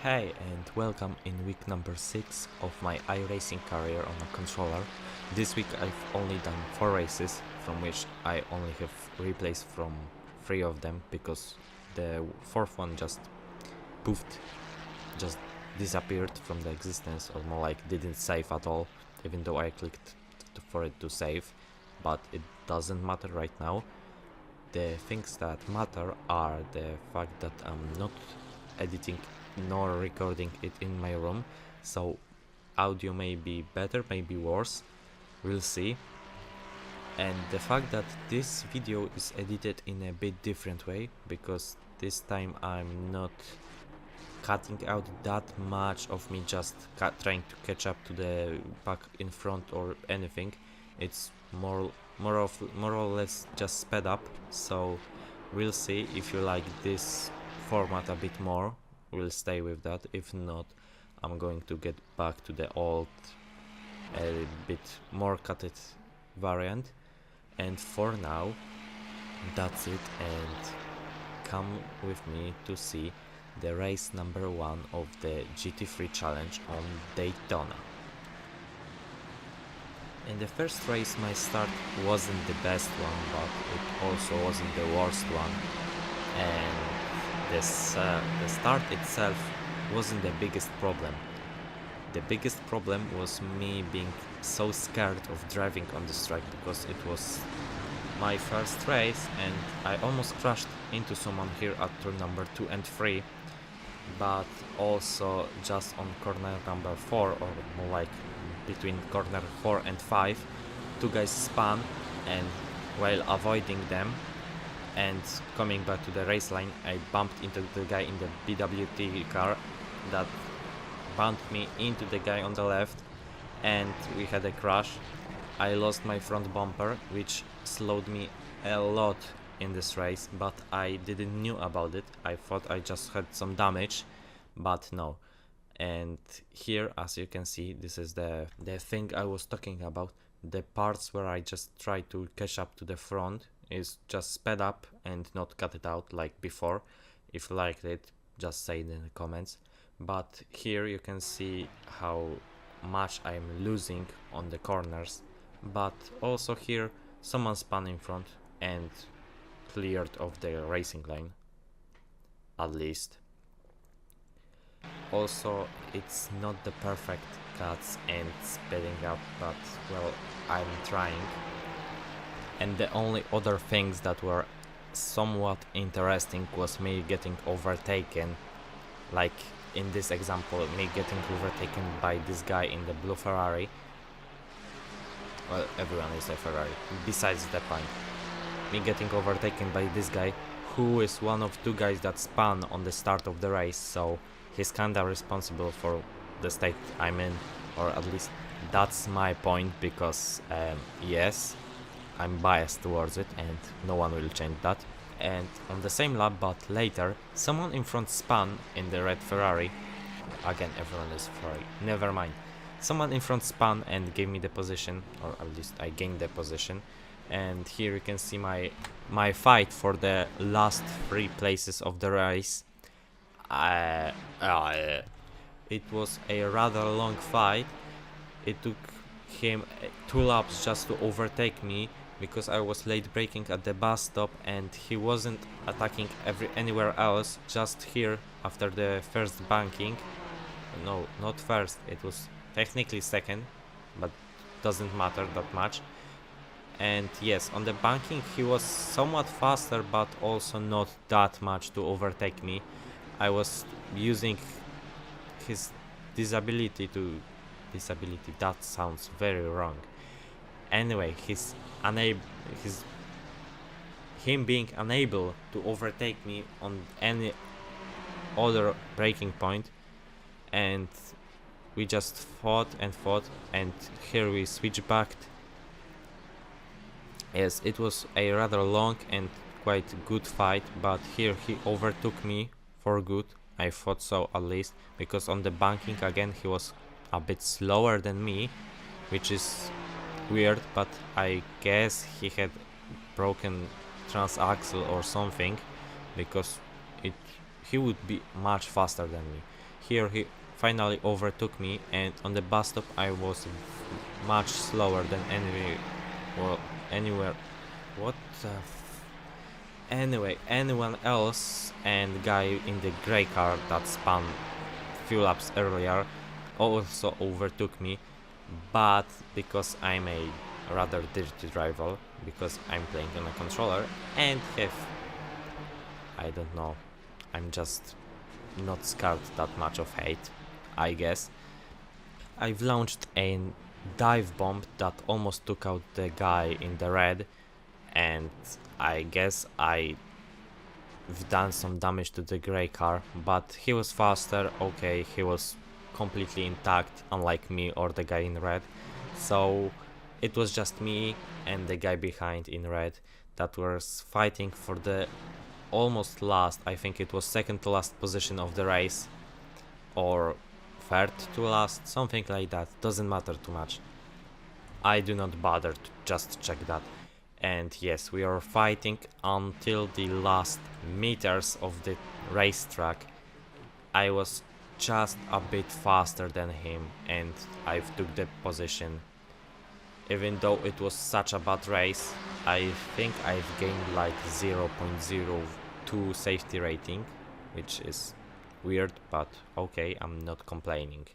Hey and welcome in week number 6 of my iRacing career on a controller. This week I've only done 4 races, from which I only have replays from 3 of them because the 4th one just poofed, just disappeared from the existence, or more like didn't save at all, even though I clicked for it to save, but it doesn't matter right now. The things that matter are the fact that I'm not editing nor recording it in my room, so audio may be better, maybe worse, we'll see. And the fact that this video is edited in a bit different way, because this time I'm not cutting out that much of me just trying to catch up to the pack in front or anything. It's more or less just sped up, so we'll see. If you like this format a bit more, we'll stay with that. If not, I'm going to get back to the old, a bit more cutted variant. And for now, that's it, and come with me to see the race number 1 of the GT3 challenge on Daytona. In the first race my start wasn't the best one, but it also wasn't the worst one, and the start itself wasn't the biggest problem. The biggest problem was me being so scared of driving on this track, because it was my first race and I almost crashed into someone here at turn number 2 and 3, but also just on corner number 4, or more like between corner 4 and 5, two guys spun, and while avoiding them and coming back to the race line, I bumped into the guy in the BWT car that bumped me into the guy on the left, and we had a crash. I lost my front bumper, which slowed me a lot in this race, but I didn't knew about it. I thought I just had some damage, but no. And here, as you can see, this is the thing I was talking about. The parts where I just try to catch up to the front is just sped up and not cut it out like before. If you liked it, just say it in the comments. But here you can see how much I'm losing on the corners, but also here someone spun in front and cleared off the racing line, at least. Also, it's not the perfect cuts and speeding up, but well, I'm trying. And the only other things that were somewhat interesting was me getting overtaken, like in this example, me getting overtaken by this guy in the blue Ferrari. Well, everyone is a Ferrari, besides the point. Me getting overtaken by this guy, who is one of 2 guys that spun on the start of the race, so he's kinda responsible for the state I'm in, or at least that's my point, because yes, I'm biased towards it and no one will change that. And on the same lap, but later, someone in front spun in the red Ferrari. Again, everyone is Ferrari, never mind. Someone in front spun and gave me the position, or at least I gained the position. And here you can see my fight for the last 3 places of the race. It was a rather long fight. It took him 2 laps just to overtake me, because I was late braking at the bus stop and he wasn't attacking anywhere else, just here after the first banking. No, not first, it was technically second, but doesn't matter that much. And yes, on the banking he was somewhat faster, but also not that much to overtake me. I was using his disability, that sounds very wrong. Anyway, him being unable to overtake me on any other breaking point, and we just fought, and here we switch back. Yes, it was a rather long and quite good fight, but here he overtook me for good. I thought so, at least, because on the banking again he was a bit slower than me, which is weird, but I guess he had broken transaxle or something, because he would be much faster than me. here he finally overtook me, and on the bus stop I was much slower than anywhere. What the Anyway, anyone else, and guy in the grey car that spun few laps earlier also overtook me, but because I'm a rather dirty driver, because I'm playing on a controller and have, I don't know, I'm just not scared that much of hate, I guess. I've launched a dive bomb that almost took out the guy in the red, and I guess I've done some damage to the grey car, but he was faster. Okay, he was completely intact, unlike me or the guy in red, so it was just me and the guy behind in red that was fighting for the almost last, I think it was second to last position of the race, or third to last, something like that, doesn't matter too much. I do not bother to just check that. And yes, we are fighting until the last meters of the racetrack. I was just a bit faster than him, and I've took the position. Even though it was such a bad race, I think I've gained like 0.02 safety rating, which is weird, but okay, I'm not complaining.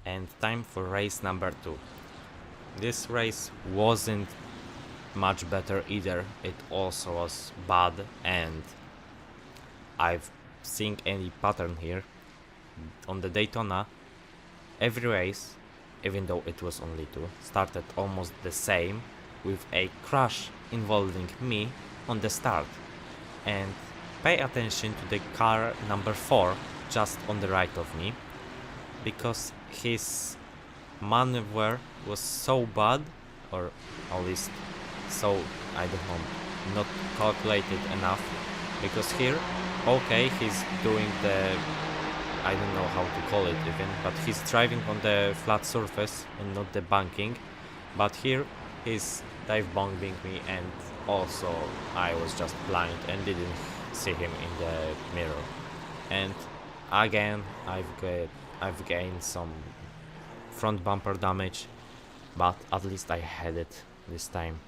And time for race number 2. This race wasn't much better either, it also was bad, and I've seen any pattern here. On the Daytona, every race, even though it was only 2, started almost the same, with a crash involving me on the start. And pay attention to the car number 4 just on the right of me, because his maneuver was so bad, or at least so, I don't know, not calculated enough, because here, okay, he's doing the, I don't know how to call it even, but he's driving on the flat surface and not the banking, but here he's dive bombing me, and also I was just blind and didn't see him in the mirror. And again, I've gained some front bumper damage, but at least I had it this time.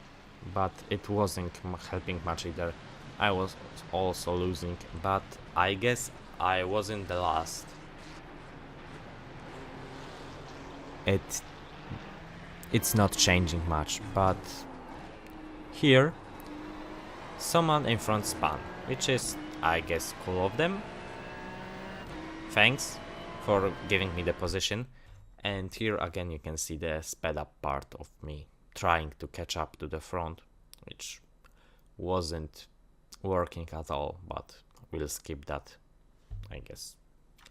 But it wasn't helping much either. I was also losing, but I guess I wasn't the last. It's not changing much, but here someone in front spun, which is, I guess, cool of them. Thanks for giving me the position. And here again you can see the sped up part of me trying to catch up to the front, which wasn't working at all, but we'll skip that. I guess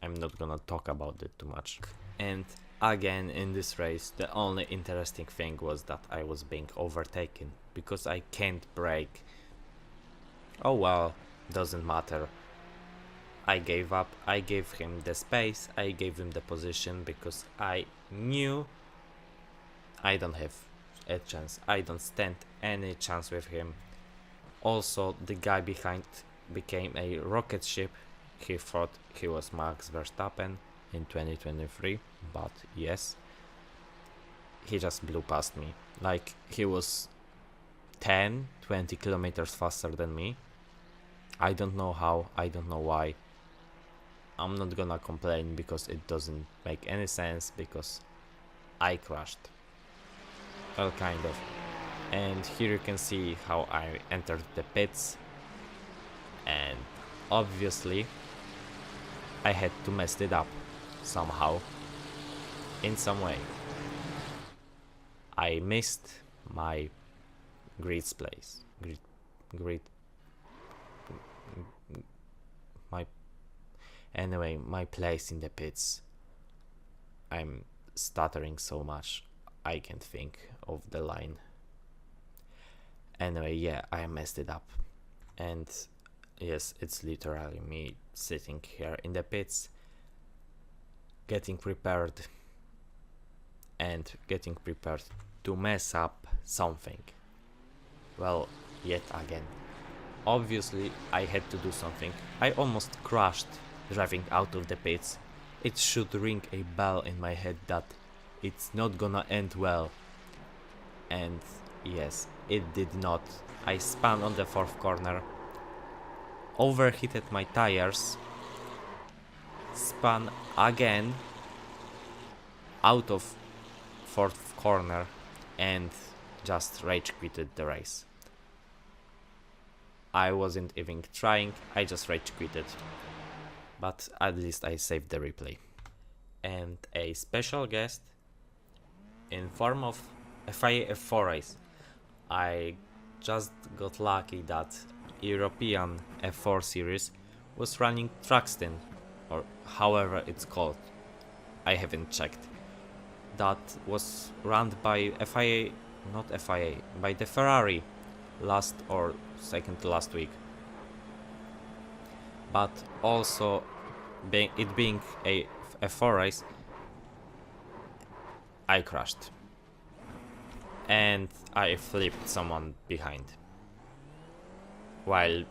I'm not gonna talk about it too much. And again, in this race, the only interesting thing was that I was being overtaken, because I can't brake. Oh well, doesn't matter. I gave up, I gave him the space, I gave him the position, because I knew I don't have a chance, I don't stand any chance with him. Also, the guy behind became a rocket ship. He thought he was Max Verstappen in 2023, but yes, he just blew past me. Like, he was 10-20 kilometers faster than me. I don't know how, I don't know why. I'm not gonna complain because it doesn't make any sense, because I crashed. Well, kind of. And here you can see how I entered the pits, and obviously I had to mess it up somehow, in some way. I missed my grid's place. My place in the pits. I'm stuttering so much I can't think of the line. Anyway, yeah, I messed it up. And yes, it's literally me sitting here in the pits, getting prepared to mess up something. Well, yet again. Obviously, I had to do something. I almost crashed driving out of the pits, it should ring a bell in my head that it's not gonna end well. And yes, it did not. I spun on the fourth corner, overheated my tires, spun again out of fourth corner, and just rage quitted the race. I wasn't even trying, I just rage quitted. But at least I saved the replay. And a special guest in form of FIA F4 race. I just got lucky that European F4 series was running Truxton, or however it's called. I haven't checked. That was run by FIA, not FIA, by the Ferrari last or second to last week. But also, it being a F4 race, I crashed. And I flipped someone behind while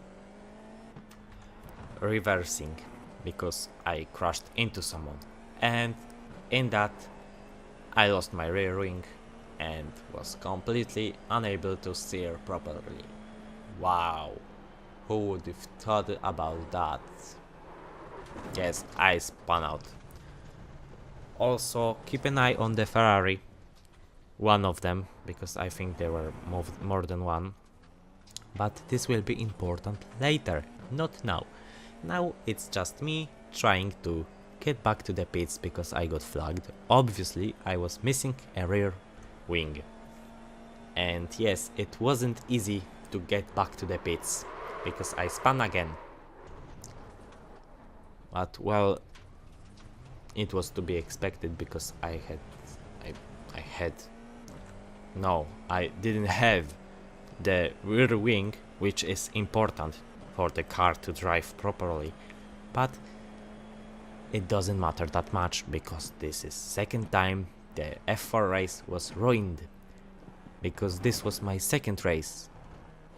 reversing because I crashed into someone. And in that, I lost my rear wing and was completely unable to steer properly. Wow, who would have thought about that? Yes, I spun out. Also, keep an eye on the Ferrari, one of them, because I think there were more than one. But this will be important later, not now. Now it's just me trying to get back to the pits because I got flagged. Obviously, I was missing a rear wing. And yes, it wasn't easy to get back to the pits because I spun again. But well, it was to be expected because I didn't have the rear wing, which is important for the car to drive properly. But it doesn't matter that much because this is second time the F4 race was ruined, because this was my second race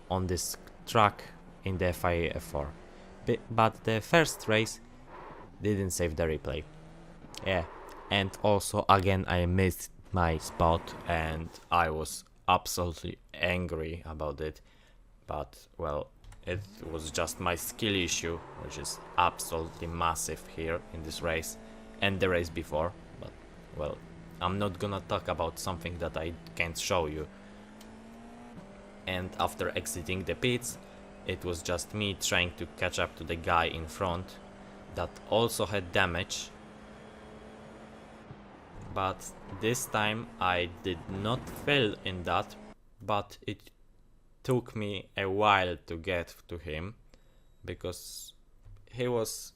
on this track in the FIA F4. But the first race didn't save the replay. Yeah, and also again I missed my spot and I was absolutely angry about it. But well, it was just my skill issue, which is absolutely massive here in this race and the race before. But well, I'm not gonna talk about something that I can't show you. And after exiting the pits, it was just me trying to catch up to the guy in front that also had damage. But this time I did not fail in that, but it took me a while to get to him because he was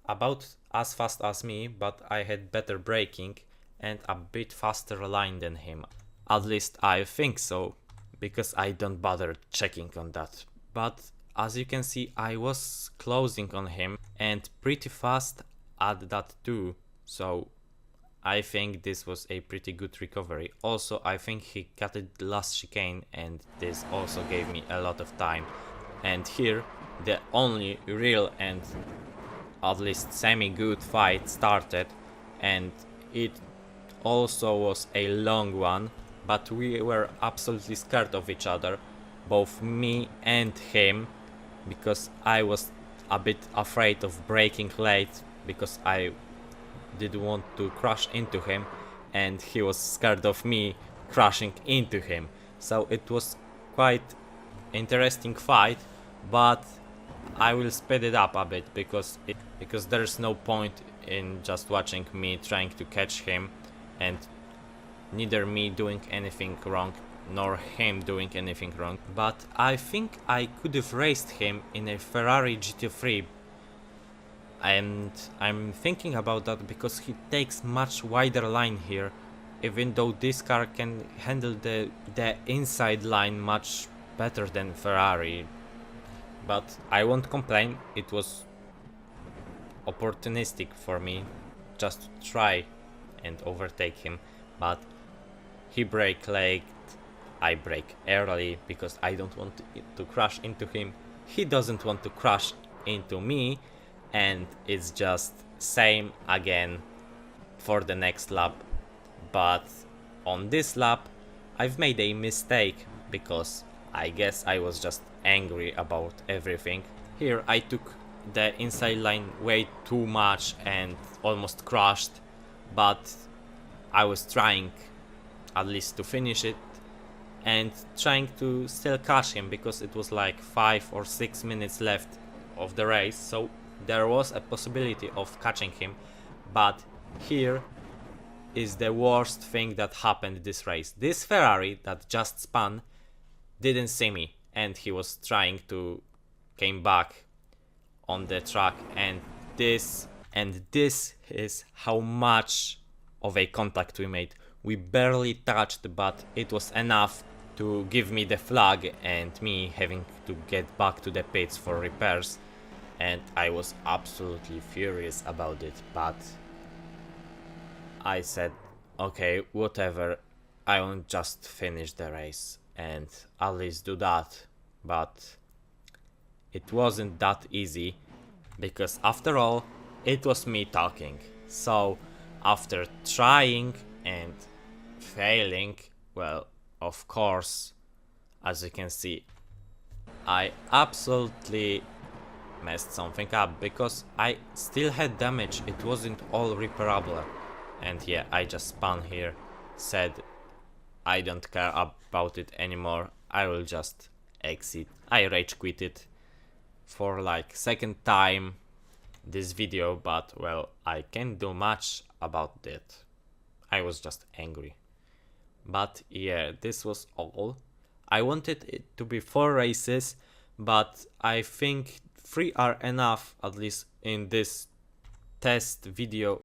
about as fast as me, but I had better braking and a bit faster line than him. At least I think so, because I don't bother checking on that. But as you can see, I was closing on him and pretty fast at that too, so I think this was a pretty good recovery. Also, I think he cut it the last chicane and this also gave me a lot of time. And here, the only real and at least semi-good fight started, and it also was a long one, but we were absolutely scared of each other, both me and him, because I was a bit afraid of braking late because I didn't want to crash into him and he was scared of me crashing into him. So it was quite interesting fight, but I will speed it up a bit because there's no point in just watching me trying to catch him and neither me doing anything wrong nor him doing anything wrong. But I think I could have raced him in a Ferrari GT3, and I'm thinking about that because he takes much wider line here, even though this car can handle the inside line much better than Ferrari. But I won't complain, it was opportunistic for me just to try and overtake him, but he brake late, I brake early because I don't want to crash into him, he doesn't want to crash into me, and it's just same again for the next lap. But on this lap I've made a mistake because I guess I was just angry about everything. Here I took the inside line way too much and almost crashed, but I was trying at least to finish it and trying to still catch him because it was like 5 or 6 minutes left of the race, so there was a possibility of catching him. But here is the worst thing that happened this race. This Ferrari that just spun didn't see me and he was trying to came back on the track, and this is how much of a contact we made. We barely touched, but it was enough to give me the flag and me having to get back to the pits for repairs, and I was absolutely furious about it. But I said, okay, whatever, I won't just finish the race and at least do that. But it wasn't that easy, because after all, it was me talking. So after trying and failing, well, of course, as you can see, I absolutely messed something up because I still had damage. It wasn't all repairable. And yeah, I just spun here, said I don't care about it anymore, I will just exit. I rage quit it for like second time this video, but well, I can't do much about that. I was just angry. But yeah, this was all. I wanted it to be 4 races, but I think 3 are enough, at least in this test video,